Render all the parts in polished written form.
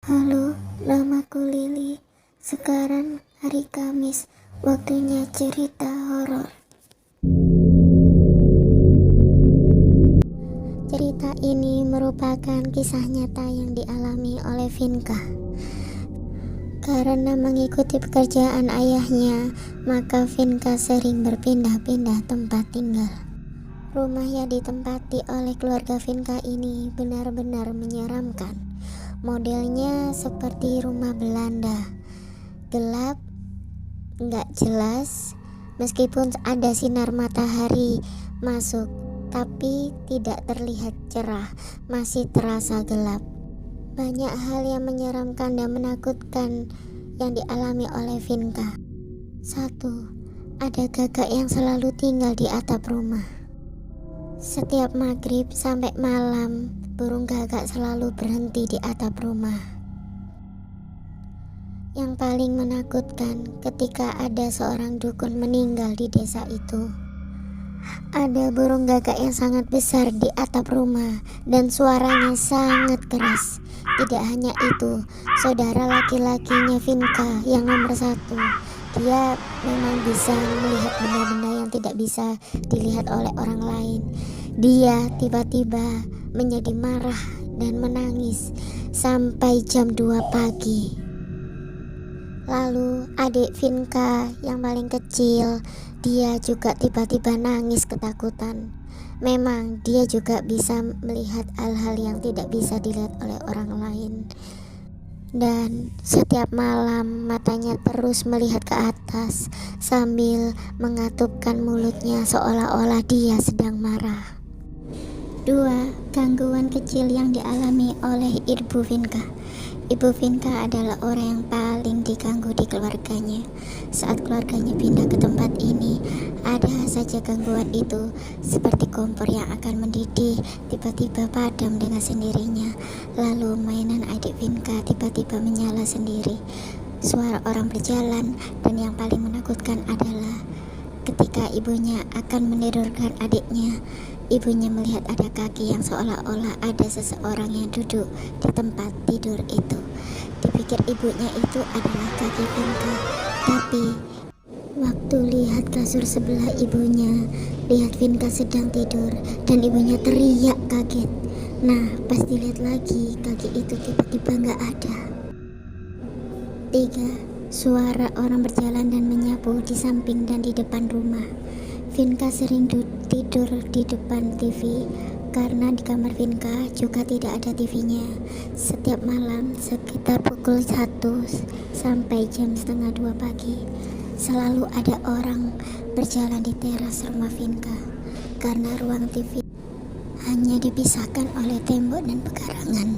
Halo, namaku Lili. Sekarang hari Kamis, waktunya cerita horor. Cerita ini merupakan kisah nyata yang dialami oleh Vinka. Karena mengikuti pekerjaan ayahnya, maka Vinka sering berpindah-pindah tempat tinggal. Rumah yang ditempati oleh keluarga Vinka ini benar-benar menyeramkan. Modelnya seperti rumah Belanda, gelap, nggak jelas, meskipun ada sinar matahari masuk, tapi tidak terlihat cerah, masih terasa gelap. Banyak hal yang menyeramkan dan menakutkan yang dialami oleh Vinka. 1. Ada gagak yang selalu tinggal di atap rumah. Setiap maghrib sampai malam, burung gagak selalu berhenti di atap rumah. Yang paling menakutkan ketika ada seorang dukun meninggal di desa itu. Ada burung gagak yang sangat besar di atap rumah dan suaranya sangat keras. Tidak hanya itu, saudara laki-lakinya Vinka yang nomor 1, dia memang bisa melihat benda-benda yang tidak bisa dilihat oleh orang lain. Dia tiba-tiba menjadi marah dan menangis sampai jam 2 pagi. Lalu adik Vinka yang paling kecil, dia juga tiba-tiba nangis ketakutan. Memang dia juga bisa melihat hal-hal yang tidak bisa dilihat oleh orang lain. Dan setiap malam matanya terus melihat ke atas sambil mengatupkan mulutnya seolah-olah dia sedang marah. 2. Gangguan kecil yang dialami oleh Ibu Vinka. Ibu Vinka adalah orang yang paling diganggu di keluarganya. Saat keluarganya pindah ke tempat ini, ada saja gangguan itu, seperti kompor yang akan mendidih tiba-tiba padam dengan sendirinya. Lalu mainan adik Vinka tiba-tiba menyala sendiri. Suara orang berjalan, dan yang paling menakutkan adalah ketika ibunya akan menidurkan adiknya, ibunya melihat ada kaki yang seolah-olah ada seseorang yang duduk di tempat tidur itu. Dipikir ibunya itu adalah kaki Vinka, tapi waktu lihat kasur sebelah ibunya, lihat Vinka sedang tidur dan ibunya teriak kaget. Nah, pas dilihat lagi, kaki itu tiba-tiba nggak ada. 3. Suara orang berjalan dan menyapu di samping dan di depan rumah. Vinka sering tidur di depan TV karena di kamar Vinka juga tidak ada TV-nya. Setiap malam sekitar pukul 1 sampai jam setengah 2 pagi selalu ada orang berjalan di teras rumah Vinka karena ruang TV hanya dipisahkan oleh tembok dan pekarangan,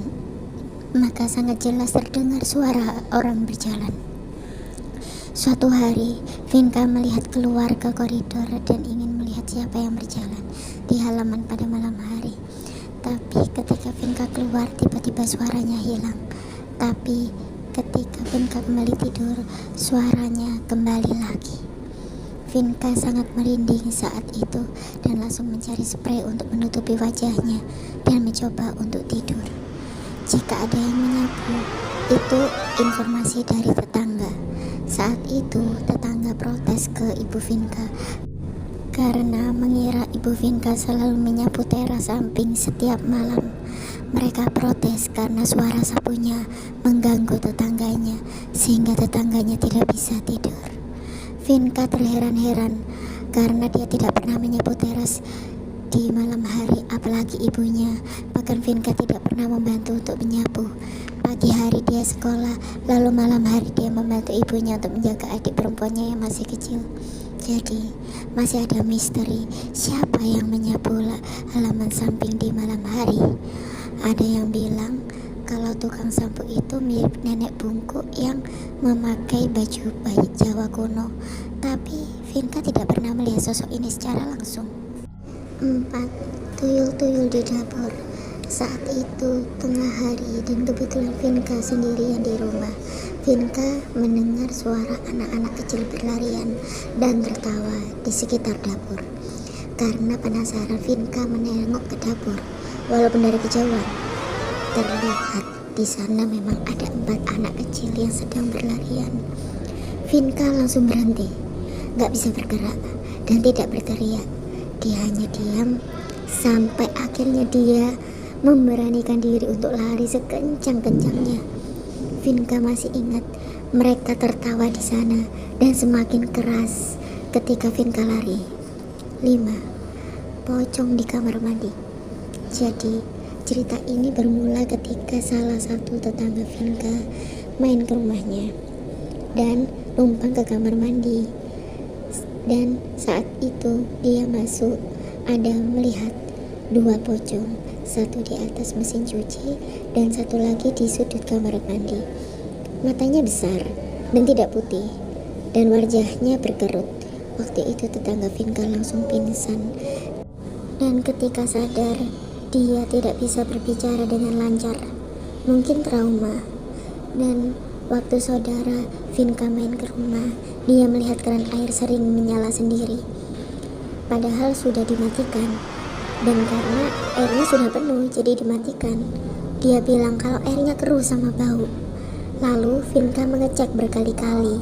maka sangat jelas terdengar suara orang berjalan. Suatu hari, Vinka melihat keluar ke koridor dan ingin melihat siapa yang berjalan di halaman pada malam hari. Tapi ketika Vinka keluar, tiba-tiba suaranya hilang. Tapi ketika Vinka kembali tidur, suaranya kembali lagi. Vinka sangat merinding saat itu dan langsung mencari spray untuk menutupi wajahnya dan mencoba untuk tidur. Jika ada yang menyapu, itu informasi dari tetangga. Saat itu tetangga protes ke Ibu Vinka karena mengira Ibu Vinka selalu menyapu teras samping setiap malam. Mereka protes karena suara sapunya mengganggu tetangganya sehingga tetangganya tidak bisa tidur. Vinka terheran-heran karena dia tidak pernah menyapu teras di malam hari, apalagi ibunya. Bahkan Vinka tidak pernah membantu untuk menyapu. Pagi hari dia sekolah, lalu malam hari dia membantu ibunya untuk menjaga adik perempuannya yang masih kecil. Jadi masih ada misteri siapa yang menyapu halaman samping di malam hari. Ada yang bilang kalau tukang sapu itu mirip nenek bungkuk yang memakai baju bayi Jawa kuno. Tapi Vinka tidak pernah melihat sosok ini secara langsung. 4. Tuyul-tuyul di dapur. Saat itu tengah hari dan kebetulan Vinka sendirian di rumah. Vinka mendengar suara anak-anak kecil berlarian dan tertawa di sekitar dapur. Karena penasaran, Vinka menengok ke dapur. Walaupun dari kejauhan terlihat Di sana memang ada 4 anak kecil yang sedang berlarian. Vinka langsung berhenti, gak bisa bergerak dan tidak berteriak. Dia hanya diam sampai akhirnya dia memberanikan diri untuk lari sekencang-kencangnya. Vinka masih ingat mereka tertawa di sana dan semakin keras ketika Vinka lari. 5. Pocong di kamar mandi. Jadi cerita ini bermula ketika salah satu tetangga Vinka main ke rumahnya dan numpang ke kamar mandi. Dan saat itu dia masuk, ada melihat 2 pocong, satu di atas mesin cuci dan satu lagi di sudut kamar mandi. Matanya besar dan tidak putih dan wajahnya berkerut. Waktu itu tetangga Vinka langsung pingsan dan ketika sadar dia tidak bisa berbicara dengan lancar, mungkin trauma. Dan waktu saudara Vinka main ke rumah, dia melihat keran air sering menyala sendiri padahal sudah dimatikan, dan karena airnya sudah penuh jadi dimatikan. Dia bilang kalau airnya keruh sama bau. Lalu Vinka mengecek berkali-kali,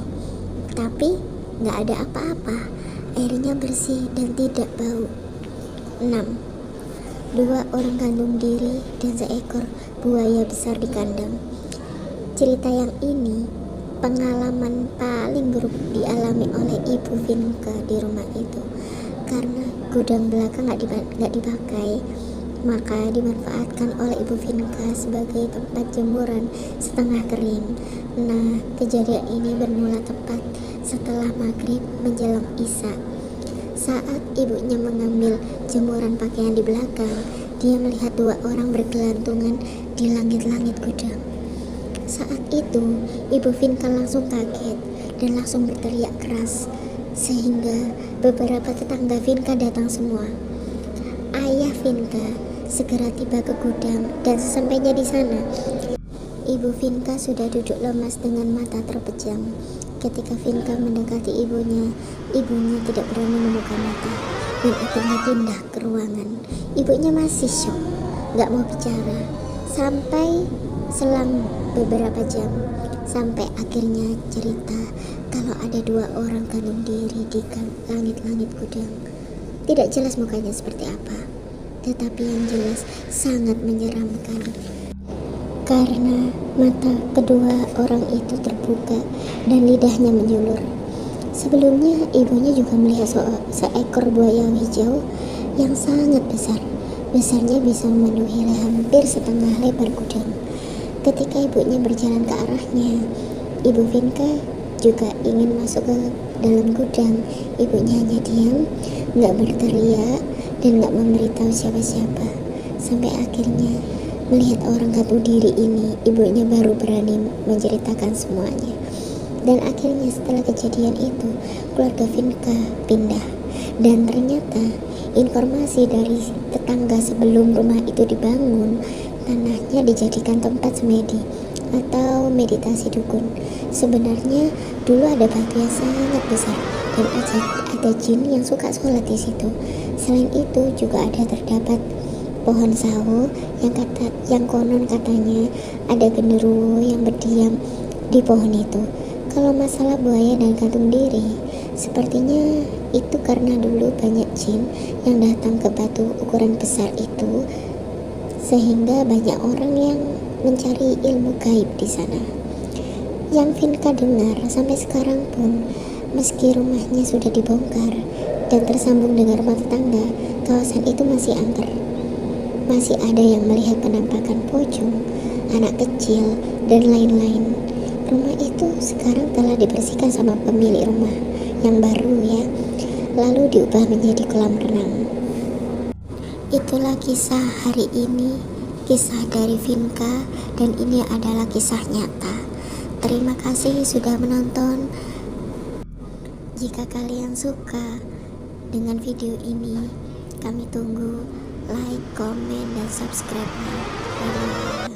tapi gak ada apa-apa, airnya bersih dan tidak bau. 6. 2 orang gantung diri dan seekor buaya besar di kandang. Cerita yang ini pengalaman paling buruk dialami oleh ibu Vinka di rumah itu. Karena gudang belakang gak dipakai, maka dimanfaatkan oleh ibu Vinka sebagai tempat jemuran setengah kering. Nah, kejadian ini bermula tepat setelah maghrib menjelang isya. Saat ibunya mengambil jemuran pakaian di belakang, dia melihat 2 orang bergelantungan di langit-langit gudang. Saat itu, ibu Vinka langsung kaget dan langsung berteriak keras, sehingga beberapa tetangga Vinka datang semua. Ayah Vinka segera tiba ke gudang dan sesampainya di sana, ibu Vinka sudah duduk lemas dengan mata terpejam. Ketika Vinka mendekati ibunya tidak berani membuka mata dan akhirnya pindah ke ruangan. Ibunya masih syok, gak mau bicara sampai selang beberapa jam, sampai akhirnya cerita kalau ada 2 orang gantung diri di langit-langit gudang. Tidak jelas mukanya seperti apa, tetapi yang jelas sangat menyeramkan karena mata kedua orang itu terbuka dan lidahnya menjulur. Sebelumnya ibunya juga melihat seekor buaya hijau yang sangat besar. Besarnya bisa memenuhi hampir setengah lebar gudang. Ketika ibunya berjalan ke arahnya, ibu Vinka juga ingin masuk ke dalam gudang. Ibunya hanya diam, gak berteriak dan gak memberitahu siapa-siapa. Sampai akhirnya melihat orang gantung diri ini, ibunya baru berani menceritakan semuanya. Dan akhirnya setelah kejadian itu, keluarga Vinka pindah. Dan ternyata informasi dari tetangga sebelum rumah itu dibangun, tanahnya dijadikan tempat semedi atau meditasi dukun. Sebenarnya dulu ada batu yang sangat besar dan ada jin yang suka sholat di situ. Selain itu juga ada terdapat pohon sawo yang konon katanya ada genderuwo yang berdiam di pohon itu. Kalau masalah buaya dan gantung diri, sepertinya itu karena dulu banyak jin yang datang ke batu ukuran besar itu, sehingga banyak orang yang mencari ilmu gaib di sana. Yang Vinka dengar sampai sekarang pun, meski rumahnya sudah dibongkar dan tersambung dengan rumah tetangga, kawasan itu masih angker. Masih ada yang melihat penampakan pocong, anak kecil, dan lain-lain. Rumah itu sekarang telah dibersihkan sama pemilik rumah yang baru ya, lalu diubah menjadi kolam renang. Itulah kisah hari ini, kisah dari Vinka, dan ini adalah kisah nyata. Terima kasih sudah menonton. Jika kalian suka dengan video ini, kami tunggu like, komen, dan subscribe-nya. Dadah.